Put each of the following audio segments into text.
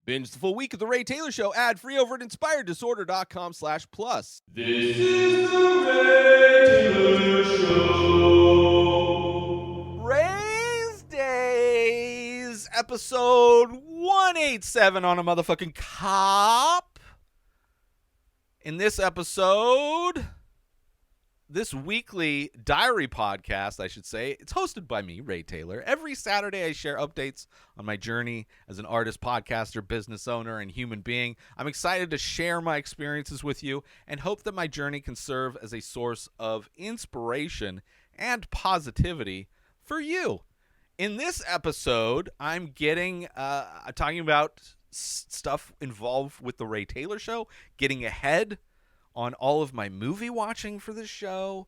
Binge the full week of The Ray Taylor Show ad-free over at inspireddisorder.com/plus. This is The Ray Taylor Show. Rayz Dayz, episode 187 on a motherfucking cop. In this episode, this weekly diary podcast, I should say, it's hosted by me, Ray Taylor. Every Saturday, I share updates on my journey as an artist, podcaster, business owner, and human being. I'm excited to share my experiences with you and hope that my journey can serve as a source of inspiration and positivity for you. In this episode, I'm talking about stuff involved with the Ray Taylor Show, getting ahead on all of my movie watching for this show.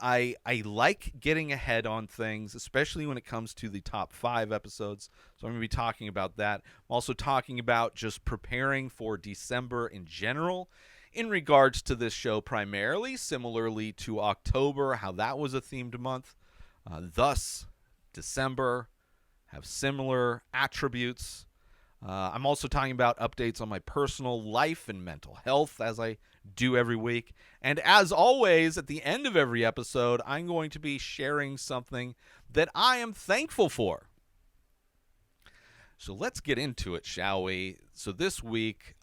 I like getting ahead on things, especially when it comes to the top 5 episodes. So I'm going to be talking about that. I'm also talking about just preparing for December in general in regards to this show primarily, similarly to October, how that was a themed month. Thus, December have similar attributes. I'm also talking about updates on my personal life and mental health as I do every week. And as always, at the end of every episode, I'm going to be sharing something that I am thankful for. So let's get into it, shall we? So this week,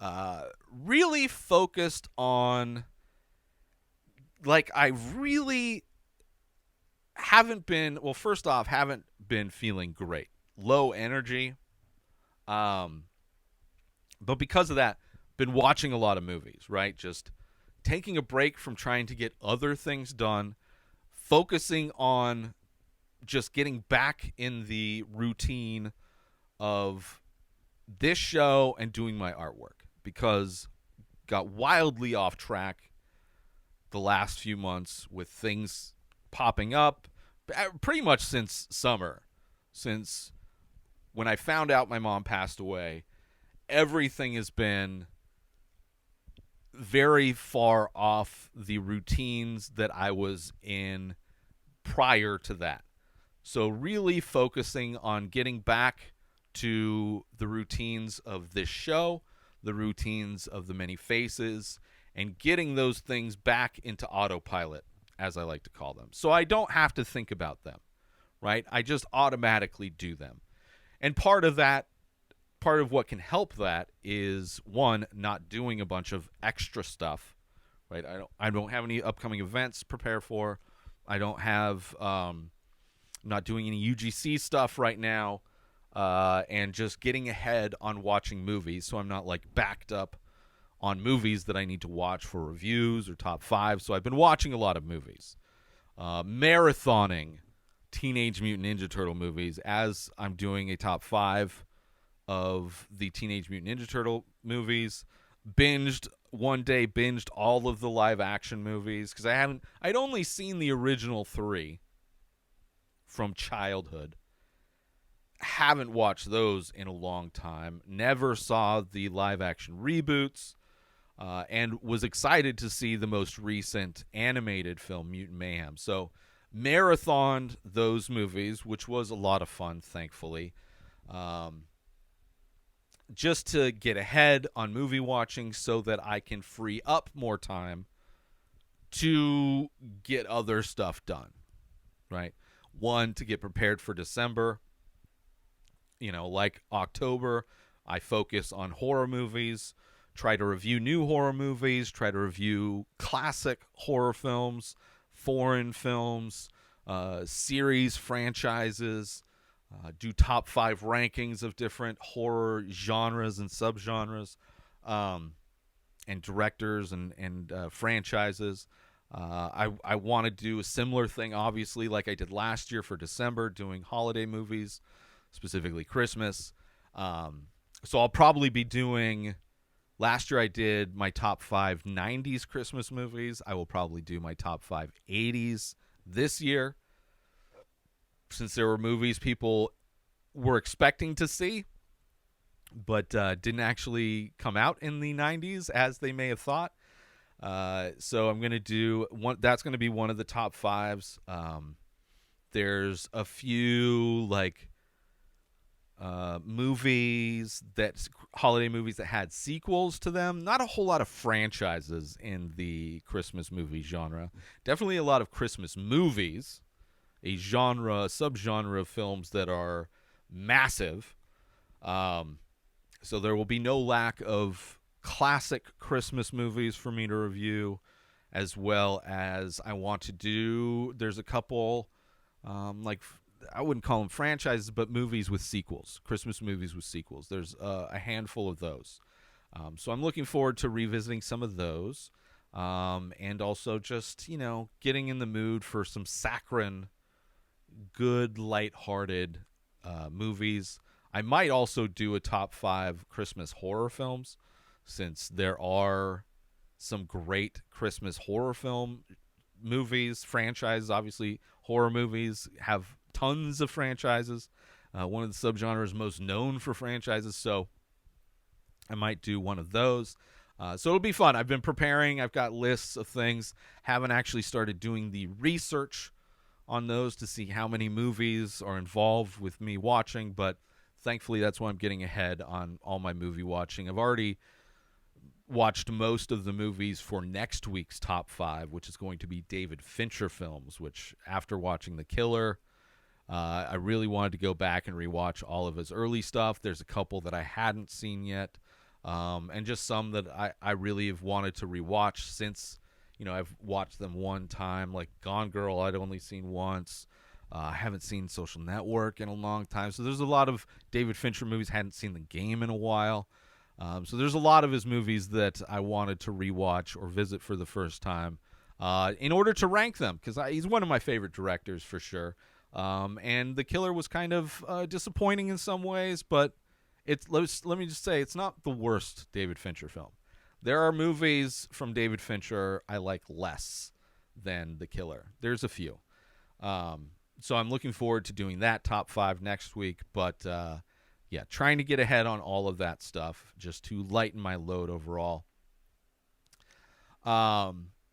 really focused on, I really haven't been feeling great. Low energy. But because of that, been watching a lot of movies, right? Just taking a break from trying to get other things done, focusing on just getting back in the routine of this show and doing my artwork, because got wildly off track the last few months with things popping up pretty much since summer, since when I found out my mom passed away. Everything has been very far off the routines that I was in prior to that. So really focusing on getting back to the routines of this show, the routines of the many faces, and getting those things back into autopilot, as I like to call them. So I don't have to think about them, right? I just automatically do them. And part of what can help that is, one, not doing a bunch of extra stuff, right? I don't have any upcoming events to prepare for. I don't have, not doing any UGC stuff right now, and just getting ahead on watching movies, so I'm not backed up on movies that I need to watch for reviews or top 5. So I've been watching a lot of movies, marathoning Teenage Mutant Ninja Turtle movies as I'm doing a top 5 of the Teenage Mutant Ninja Turtle movies. Binged all of the live action movies, because I'd only seen the original 3 from childhood. Haven't watched those in a long time. Never saw the live action reboots, and was excited to see the most recent animated film, Mutant Mayhem. So marathoned those movies, which was a lot of fun, thankfully. Just to get ahead on movie watching so that I can free up more time to get other stuff done, right? One, to get prepared for December. Like October, I focus on horror movies, try to review new horror movies, try to review classic horror films, foreign films, series, franchises, do top 5 rankings of different horror genres and subgenres, and directors and franchises. I want to do a similar thing, obviously, like I did last year for December, doing holiday movies, specifically Christmas. So I'll probably be doing... Last year I did my top 5 90s Christmas movies. I will probably do my top 5 80s this year, since there were movies people were expecting to see, but didn't actually come out in the 90s as they may have thought. So I'm going to do one. That's going to be one of the top 5s. There's a few holiday movies that had sequels to them. Not a whole lot of franchises in the Christmas movie genre. Definitely a lot of Christmas movies, a subgenre of films that are massive. So there will be no lack of classic Christmas movies for me to review, as well as I want to do. There's a couple, I wouldn't call them franchises, but movies with sequels, Christmas movies with sequels. There's a handful of those. So I'm looking forward to revisiting some of those, and also just, getting in the mood for some saccharine, good, lighthearted movies. I might also do a top 5 Christmas horror films, since there are some great Christmas horror film movies, franchises. Obviously, horror movies have tons of franchises. One of the subgenres most known for franchises, so I might do one of those. So it'll be fun. I've been preparing. I've got lists of things. Haven't actually started doing the research on those to see how many movies are involved with me watching, but thankfully that's why I'm getting ahead on all my movie watching. I've already watched most of the movies for next week's top 5, which is going to be David Fincher films, which after watching The Killer, I really wanted to go back and rewatch all of his early stuff. There's a couple that I hadn't seen yet, and just some that I really have wanted to rewatch since, I've watched them one time. Like Gone Girl, I'd only seen once. I haven't seen Social Network in a long time. So there's a lot of David Fincher movies. Hadn't seen The Game in a while. So there's a lot of his movies that I wanted to rewatch or visit for the first time in order to rank them, because he's one of my favorite directors for sure. And The Killer was kind of disappointing in some ways, but let me just say, it's not the worst David Fincher film. There are movies from David Fincher I like less than The Killer. There's a few. So I'm looking forward to doing that top 5 next week, but trying to get ahead on all of that stuff just to lighten my load overall.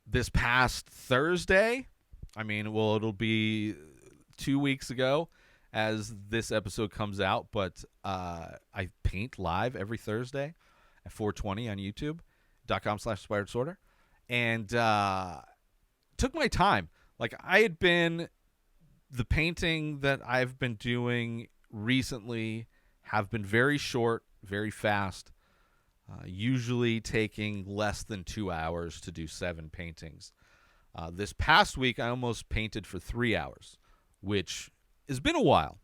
This past Thursday, it'll be 2 weeks ago as this episode comes out, but I paint live every Thursday at 4:20 on youtube.com/inspiredsorter, and took my time. The painting that I've been doing recently have been very short, very fast, usually taking less than 2 hours to do 7 paintings. This past week, I almost painted for 3 hours, which has been a while.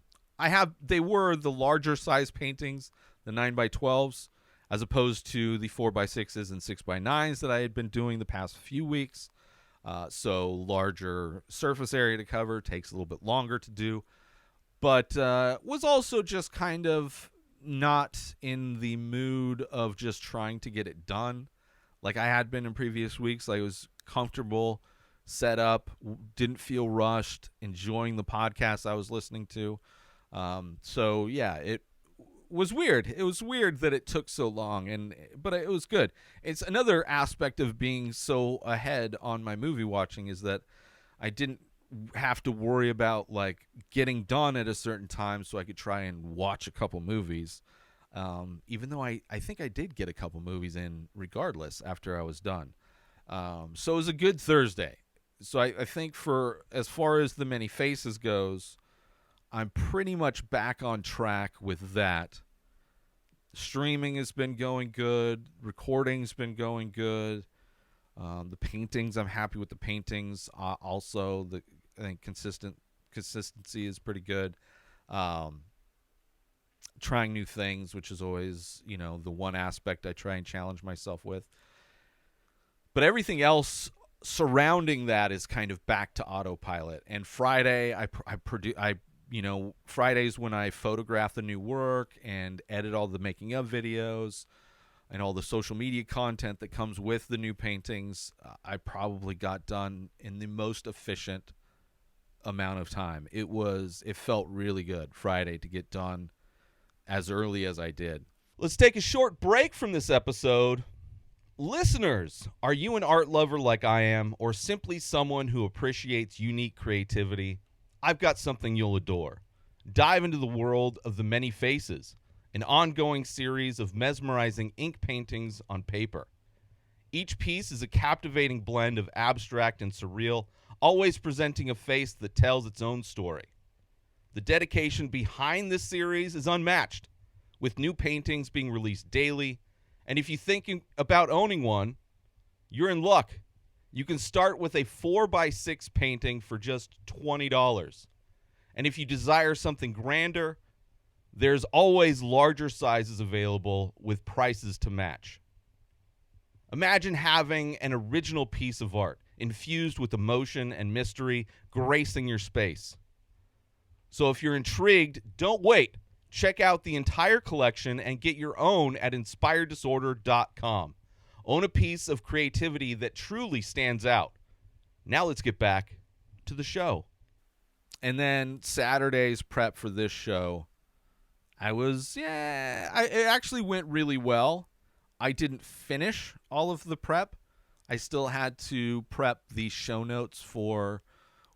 They were the larger size paintings, the 9x12s, as opposed to the 4x6s and 6x9s that I had been doing the past few weeks. So larger surface area to cover, takes a little bit longer to do, but was also just kind of not in the mood of just trying to get it done like I had been in previous weeks. I was comfortable, set up, didn't feel rushed, enjoying the podcast I was listening to. It was weird. It was weird that it took so long, but it was good. It's another aspect of being so ahead on my movie watching is that I didn't have to worry about getting done at a certain time so I could try and watch a couple movies. Even though I think I did get a couple movies in regardless after I was done. So it was a good Thursday. So I think for as far as The Many Faces goes, I'm pretty much back on track with that. Streaming has been going good. Recording's been going good. The paintings, I'm happy with the paintings. Also, I think consistency is pretty good. Trying new things, which is always, the one aspect I try and challenge myself with. But everything else surrounding that is kind of back to autopilot. And Friday, Fridays when I photograph the new work and edit all the making of videos and all the social media content that comes with the new paintings, I probably got done in the most efficient amount of time. It felt really good Friday to get done as early as I did. Let's take a short break from this episode. Listeners, are you an art lover like I am, or simply someone who appreciates unique creativity? I've got something you'll adore. Dive into the world of the many faces, an ongoing series of mesmerizing ink paintings on paper. Each piece is a captivating blend of abstract and surreal, always presenting a face that tells its own story. The dedication behind this series is unmatched, with new paintings being released daily. And if you're thinking about owning one, you're in luck. You can start with a 4x6 painting for just $20. And if you desire something grander, there's always larger sizes available with prices to match. Imagine having an original piece of art infused with emotion and mystery gracing your space. So if you're intrigued, don't wait. Check out the entire collection and get your own at inspireddisorder.com. Own a piece of creativity that truly stands out. Now let's get back to the show. And then Saturday's prep for this show, it actually went really well. I didn't finish all of the prep. I still had to prep the show notes or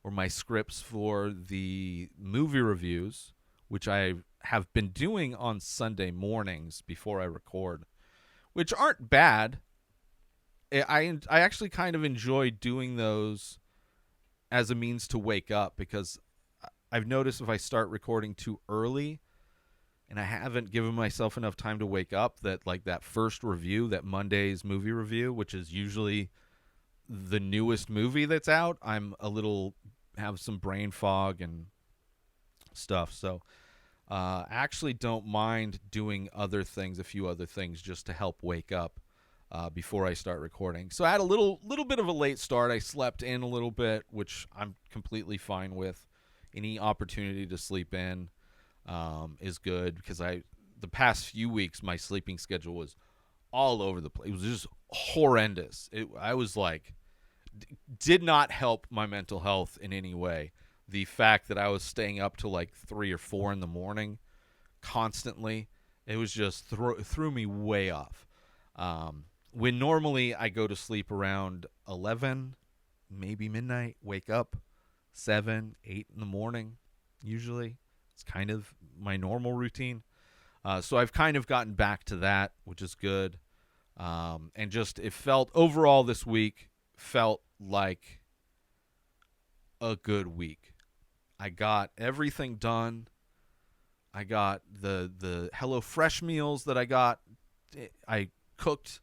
my scripts for the movie reviews, which I have been doing on Sunday mornings before I record, which aren't bad. I actually kind of enjoy doing those as a means to wake up, because I've noticed if I start recording too early and I haven't given myself enough time to wake up, that like that first review, that Monday's movie review, which is usually the newest movie that's out, have some brain fog and stuff. So I actually don't mind doing a few other things just to help wake up before I start recording. So I had a little bit of a late start. I slept in a little bit, which I'm completely fine with. Any opportunity to sleep in is good, because the past few weeks my sleeping schedule was all over the place. It was just horrendous. I was like, did not help my mental health in any way. The fact that I was staying up till like 3 or 4 in the morning constantly, it was just threw me way off. When normally I go to sleep around 11, maybe midnight, wake up 7, 8 in the morning, usually. It's kind of my normal routine. So I've kind of gotten back to that, which is good. And just, it felt, overall this week felt like a good week. I got everything done. I got the HelloFresh meals that I cooked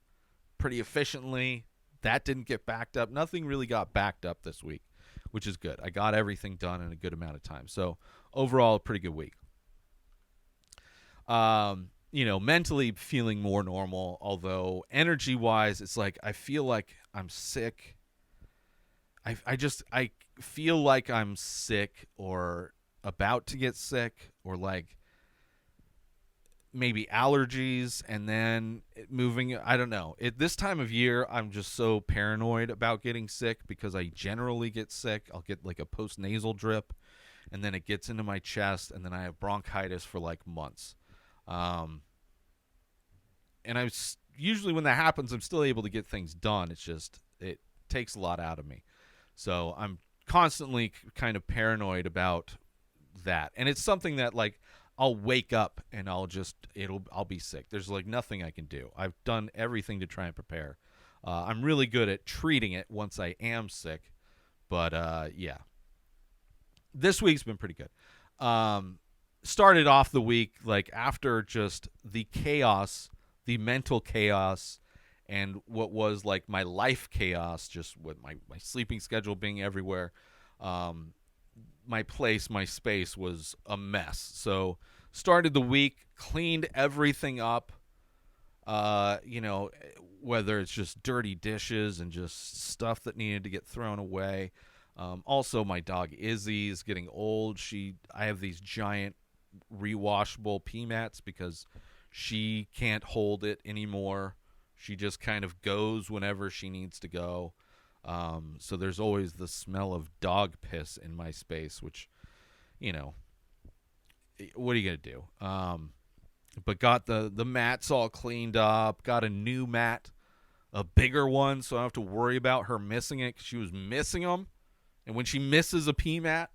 pretty efficiently. That didn't get backed up. Nothing really got backed up this week, which is good. I got everything done in a good amount of time. So overall, a pretty good week. Mentally feeling more normal, although energy-wise, it's like I feel like I'm sick. I feel like I'm sick or about to get sick, or like maybe allergies, and then moving. I don't know. This time of year, I'm just so paranoid about getting sick, because I generally get sick. I'll get like a post-nasal drip, and then it gets into my chest, and then I have bronchitis for like months. And usually when that happens, I'm still able to get things done. It's just, it takes a lot out of me. So I'm constantly kind of paranoid about that. And it's something that, like, I'll wake up and I'll be sick. There's like nothing I can do. I've done everything to try and prepare. I'm really good at treating it once I am sick. But yeah, this week's been pretty good. Started off the week, like, after just the chaos, the mental chaos, and what was like my life chaos, just with my sleeping schedule being everywhere. My space was a mess. So started the week, cleaned everything up, whether it's just dirty dishes and just stuff that needed to get thrown away. Also, my dog Izzy is getting old. I have these giant rewashable pee mats because she can't hold it anymore. She just kind of goes whenever she needs to go. So there's always the smell of dog piss in my space, which, what are you going to do? But got the mats all cleaned up, got a new mat, a bigger one, so I don't have to worry about her missing it, because she was missing them. And when she misses a pee mat,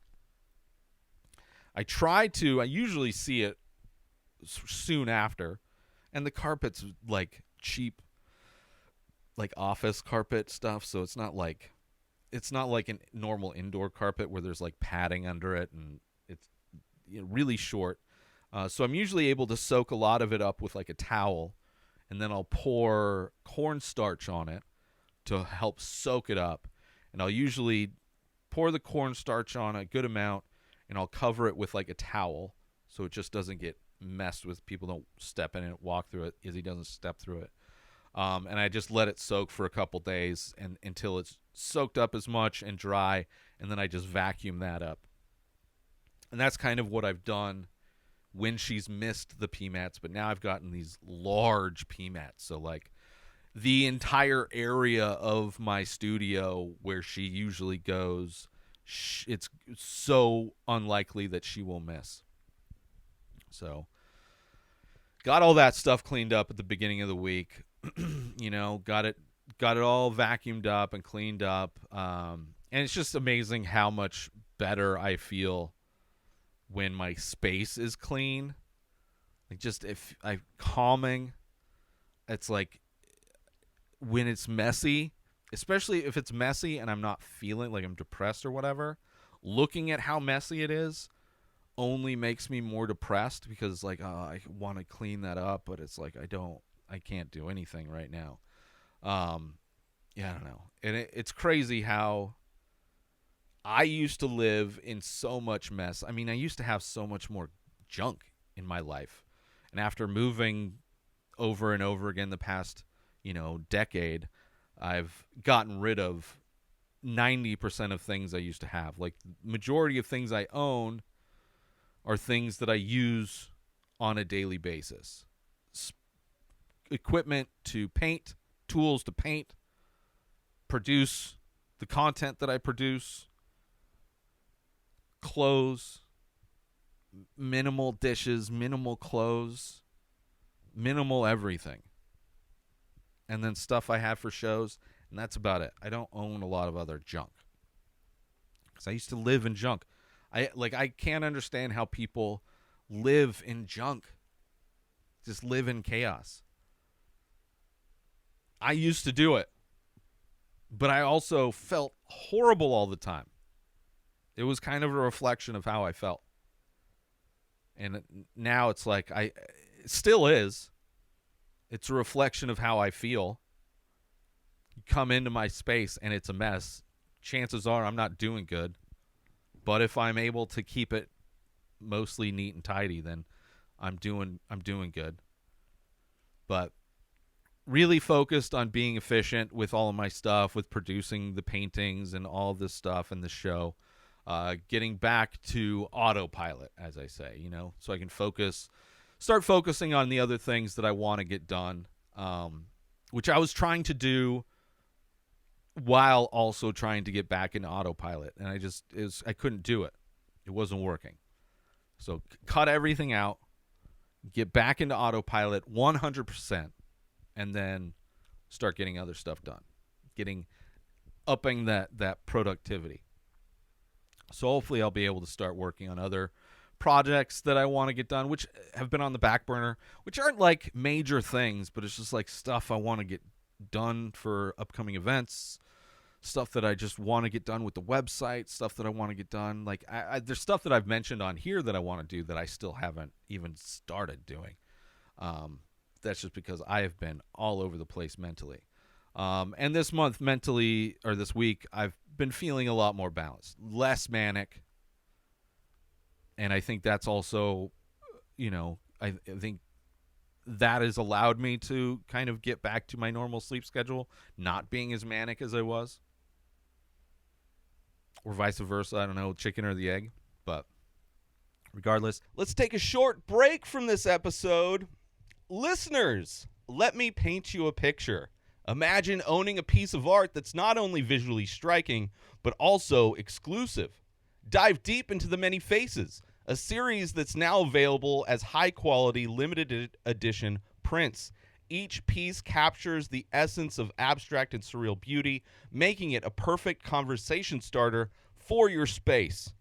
I usually see it soon after, and the carpet's like cheap, like office carpet stuff, so it's not like a normal indoor carpet where there's like padding under it, and it's really short. So I'm usually able to soak a lot of it up with like a towel, and then I'll pour cornstarch on it to help soak it up. And I'll usually pour the cornstarch on a good amount, and I'll cover it with like a towel so it just doesn't get messed with. People don't step in it, walk through it. Izzy doesn't step through it. And I just let it soak for a couple days and until it's soaked up as much and dry, and then I just vacuum that up. And that's kind of what I've done when she's missed the PMATs, but now I've gotten these large PMATs. So like the entire area of my studio where she usually goes, it's so unlikely that she will miss. So got all that stuff cleaned up at the beginning of the week. Got it all vacuumed up and cleaned up. And it's just amazing how much better I feel when my space is clean. Like, just if I'm calming, it's like when it's messy, especially if it's messy and I'm not feeling like I'm depressed or whatever, looking at how messy it is only makes me more depressed, because like, I want to clean that up, but it's like I can't do anything right now. I don't know. And it's crazy how I used to live in so much mess. I mean, I used to have so much more junk in my life. And after moving over and over again the past, decade, I've gotten rid of 90% of things I used to have. Like, majority of things I own are things that I use on a daily basis. Equipment to paint, tools to paint, produce the content that I produce, clothes, minimal dishes, minimal clothes, minimal everything. And then stuff I have for shows, and that's about it. I don't own a lot of other junk, because I used to live in junk. I can't understand how people live in junk, just live in chaos. I used to do it, but I also felt horrible all the time. It was kind of a reflection of how I felt. And now it's like, it still is. It's a reflection of how I feel. You come into my space and it's a mess. Chances are I'm not doing good. But if I'm able to keep it mostly neat and tidy, then I'm doing good. But really focused on being efficient with all of my stuff, with producing the paintings and all this stuff and the show. Getting back to autopilot, as I say, so I can start focusing on the other things that I want to get done, which I was trying to do while also trying to get back into autopilot. And I couldn't do it. It wasn't working. So cut everything out, get back into autopilot 100%, and then start getting other stuff done, upping that productivity. So hopefully I'll be able to start working on other projects that I want to get done, which have been on the back burner, which aren't like major things, but it's just like stuff I want to get done for upcoming events, stuff that I just want to get done with the website, stuff that I want to get done. Like, there's stuff that I've mentioned on here that I want to do that I still haven't even started doing. That's just because I have been all over the place mentally. And this month mentally, or this week, I've been feeling a lot more balanced, less manic. And I think that's also, I think that has allowed me to kind of get back to my normal sleep schedule, not being as manic as I was. Or vice versa, I don't know, chicken or the egg. But regardless, let's take a short break from this episode. Listeners, let me paint you a picture. Imagine owning a piece of art that's not only visually striking, but also exclusive. Dive deep into The Many Faces, a series that's now available as high-quality, limited edition prints. Each piece captures the essence of abstract and surreal beauty, making it a perfect conversation starter for your space.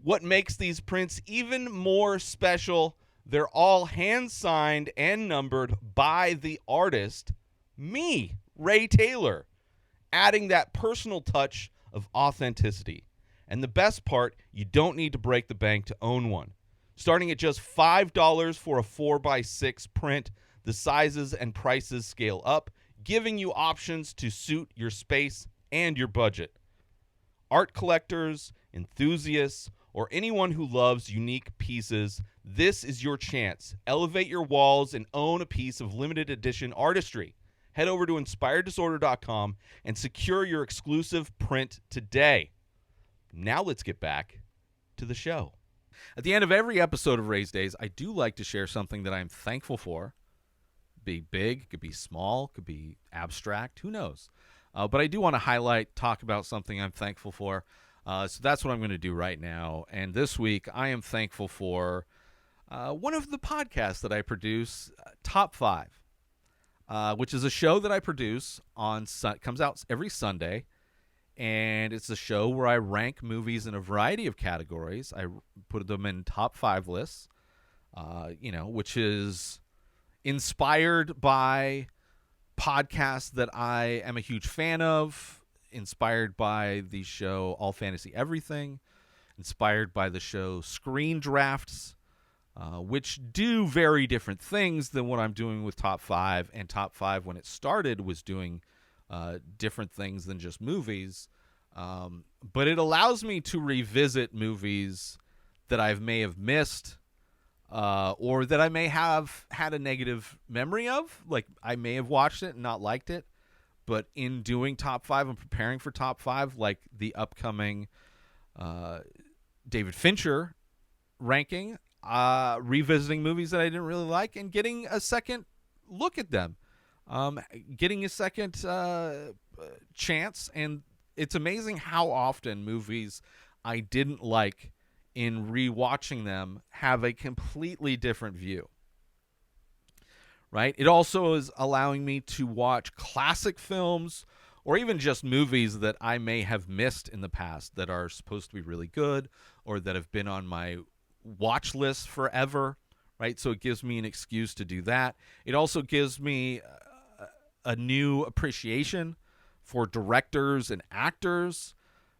What makes these prints even more special, they're all hand-signed and numbered by the artist, me, Ray Taylor, adding that personal touch of authenticity. And the best part, you don't need to break the bank to own one. Starting at just $5 for a 4x6 print, the sizes and prices scale up, giving you options to suit your space and your budget. Art collectors, enthusiasts, or anyone who loves unique pieces, this is your chance. Elevate your walls and own a piece of limited edition artistry. Head over to inspireddisorder.com and secure your exclusive print today. Now let's get back to the show. At the end of every episode of Rayz Dayz, I do like to share something that I'm thankful for. Be big, could be small, could be abstract, who knows? But I do want to talk about something I'm thankful for. So that's what I'm going to do right now. And this week, I am thankful for one of the podcasts that I produce, Top 5, which is a show that I produce comes out every Sunday. And it's a show where I rank movies in a variety of categories. I put them in top 5 lists, which is inspired by podcasts that I am a huge fan of, inspired by the show All Fantasy Everything, inspired by the show Screen Drafts, which do very different things than what I'm doing with Top 5. And Top 5, when it started, was doing different things than just movies. But it allows me to revisit movies that I may have missed, or that I may have had a negative memory of. Like, I may have watched it and not liked it, but in doing Top 5 and preparing for Top 5, like the upcoming David Fincher ranking, revisiting movies that I didn't really like and getting a second look at them, getting a second chance. And it's amazing how often movies I didn't like, in rewatching them, have a completely different view. Right? It also is allowing me to watch classic films, or even just movies that I may have missed in the past that are supposed to be really good, or that have been on my watch list forever. Right? So it gives me an excuse to do that. It also gives me a new appreciation for directors and actors,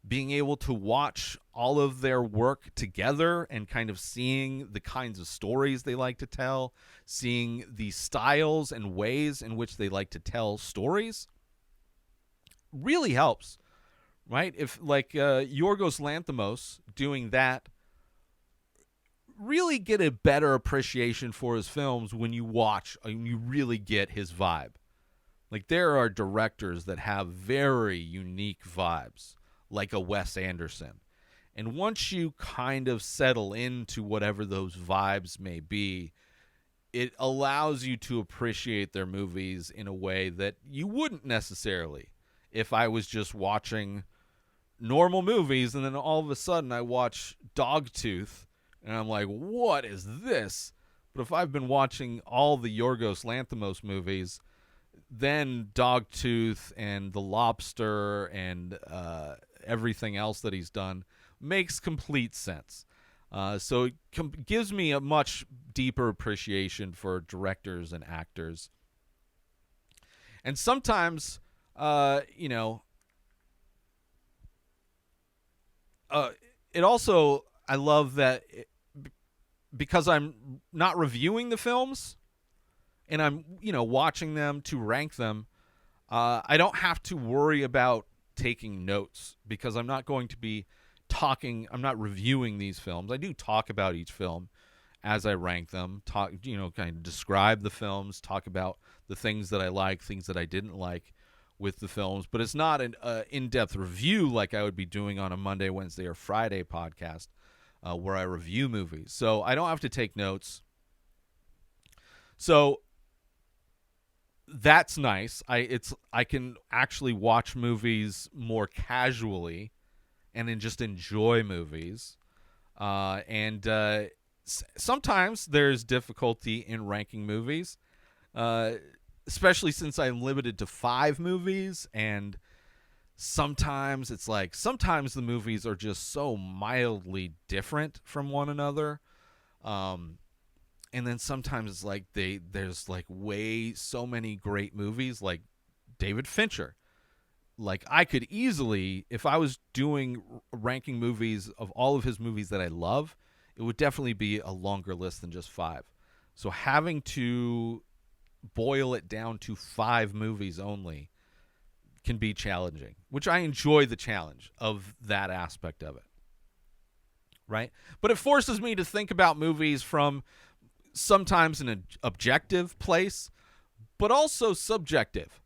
being able to watch all of their work together and kind of seeing the kinds of stories they like to tell, seeing the styles and ways in which they like to tell stories, really helps, right? If, like, Yorgos Lanthimos doing that, really get a better appreciation for his films when you watch and you really get his vibe. Like, there are directors that have very unique vibes, like a Wes Anderson. And once you kind of settle into whatever those vibes may be, it allows you to appreciate their movies in a way that you wouldn't necessarily if I was just watching normal movies and then all of a sudden I watch Dogtooth and I'm like, what is this? But if I've been watching all the Yorgos Lanthimos movies, then Dogtooth and The Lobster and everything else that he's done makes complete sense. So it gives me a much deeper appreciation for directors and actors. And sometimes, it also, I love that because I'm not reviewing the films and I'm, watching them to rank them, I don't have to worry about taking notes because I'm not going to be I'm not reviewing these films. I do talk about each film as I rank them, kind of describe the films, talk about the things that I like, things that I didn't like with the films, but it's not an in-depth review like I would be doing on a Monday, Wednesday, or Friday podcast where I review movies. So I don't have to take notes. So that's nice. I can actually watch movies more casually and then just enjoy movies. Sometimes there's difficulty in ranking movies, especially since I'm limited to 5 movies, and sometimes it's like sometimes the movies are just so mildly different from one another. And then sometimes it's like there's like way so many great movies like David Fincher. Like I could easily, if I was doing ranking movies of all of his movies that I love, it would definitely be a longer list than just 5. So having to boil it down to 5 movies only can be challenging, which I enjoy the challenge of that aspect of it. Right? But it forces me to think about movies from sometimes an objective place, but also subjective.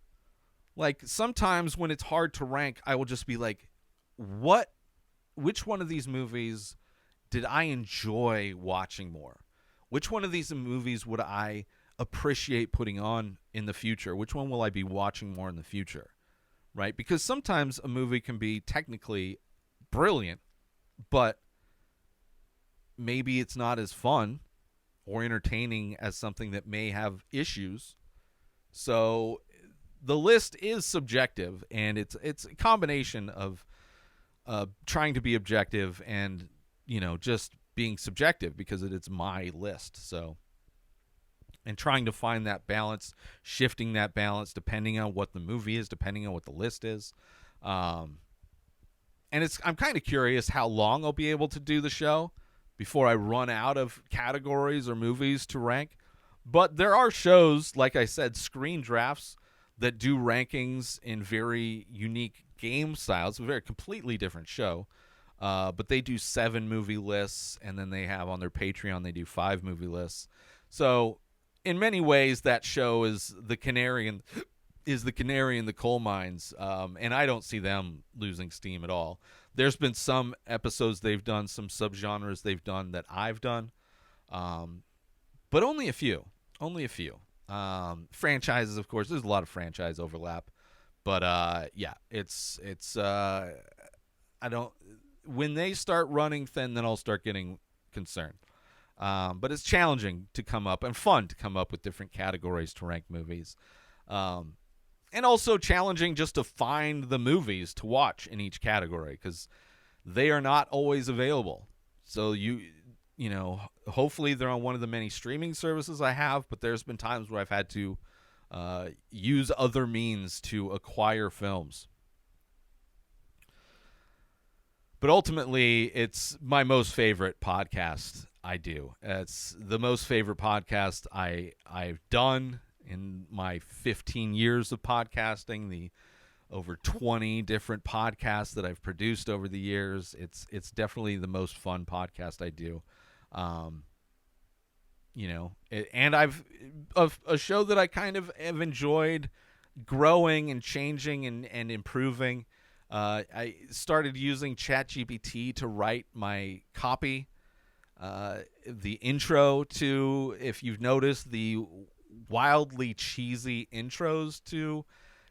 Like sometimes when it's hard to rank, I will just be like, which one of these movies did I enjoy watching more? Which one of these movies would I appreciate putting on in the future? Which one will I be watching more in the future? Right? Because sometimes a movie can be technically brilliant, but maybe it's not as fun or entertaining as something that may have issues. So the list is subjective, and it's a combination of trying to be objective and, just being subjective because it's my list. So, and trying to find that balance, shifting that balance depending on what the movie is, depending on what the list is. And I'm kind of curious how long I'll be able to do the show before I run out of categories or movies to rank. But there are shows, like I said, Screen Drafts, that do rankings in very unique game styles. It's a very completely different show. But they do 7 movie lists, and then they have on their Patreon, they do 5 movie lists. So in many ways, that show is the canary in the coal mines, and I don't see them losing steam at all. There's been some episodes they've done, some subgenres they've done that I've done, but only a few. Franchises, of course, there's a lot of franchise overlap, but I don't. When they start running thin, then I'll start getting concerned. But it's challenging to come up and fun to come up with different categories to rank movies. And also challenging just to find the movies to watch in each category because they are not always available. So hopefully they're on one of the many streaming services I have, but there's been times where I've had to use other means to acquire films. But ultimately, it's my most favorite podcast I do. It's the most favorite podcast I've done in my 15 years of podcasting, the over 20 different podcasts that I've produced over the years. It's definitely the most fun podcast I do. And I've a show that I kind of have enjoyed growing and changing and improving. I started using ChatGPT to write my copy. The intro to, if you've noticed, the wildly cheesy intros to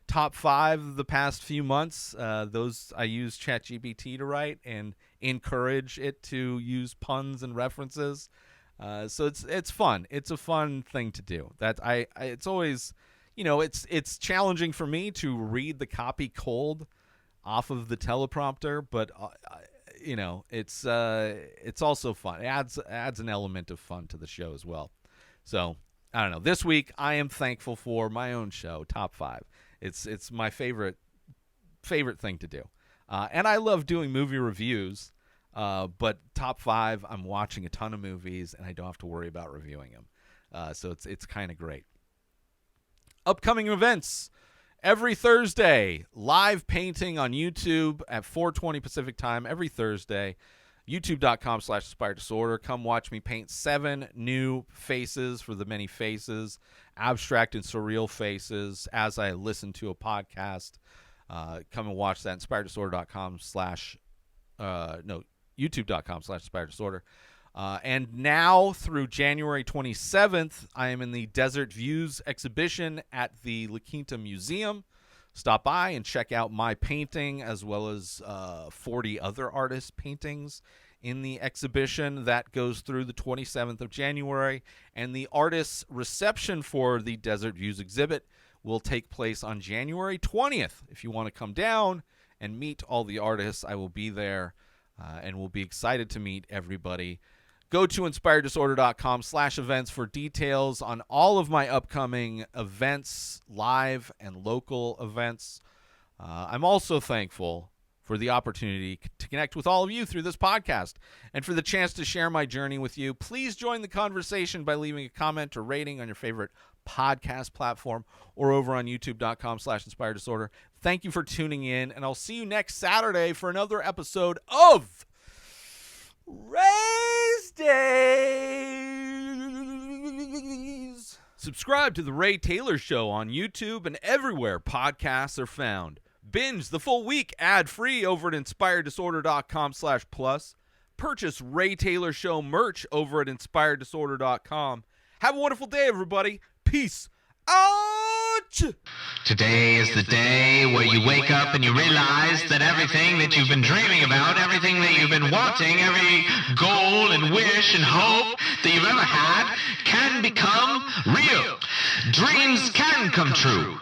top 5 the past few months, those I use ChatGPT to write and encourage it to use puns and references. So it's fun. It's a fun thing to do. That it's always, it's challenging for me to read the copy cold off of the teleprompter, but it's also fun. It adds an element of fun to the show as well. So I don't know. This week I am thankful for my own show, Top 5. It's my favorite thing to do, and I love doing movie reviews. But Top 5, I'm watching a ton of movies and I don't have to worry about reviewing them. So it's kind of great. Upcoming events. Every Thursday, live painting on YouTube at 4:20 Pacific time every Thursday. YouTube.com/Inspired Disorder. Come watch me paint 7 new faces for the many faces, abstract and surreal faces, as I listen to a podcast. Come and watch that. InspiredDisorder.com/ YouTube.com/Inspired Disorder. And now through January 27th, I am in the Desert Views exhibition at the La Quinta Museum. Stop by and check out my painting as well as 40 other artists' paintings in the exhibition. That goes through the 27th of January. And the artist's reception for the Desert Views exhibit will take place on January 20th. If you want to come down and meet all the artists. I will be there and will be excited to meet everybody. Go to inspireddisorder.com/events for details on all of my upcoming events, live and local events. I'm also thankful for the opportunity to connect with all of you through this podcast and for the chance to share my journey with you. Please join the conversation by leaving a comment or rating on your favorite podcast platform or over on youtube.com/inspireddisorder. Thank you for tuning in, and I'll see you next Saturday for another episode of Rayz Dayz. Subscribe to The Ray Taylor Show on YouTube and everywhere podcasts are found. Binge the full week ad-free over at inspireddisorder.com/plus. Purchase Ray Taylor Show merch over at inspireddisorder.com. Have a wonderful day, everybody. Peace out! Today is the day where you wake up and you realize that everything that you've been dreaming about, everything that you've been wanting, every goal and wish and hope that you've ever had can become real. Dreams can come true.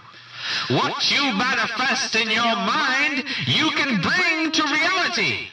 What you manifest in your mind, you can bring to reality.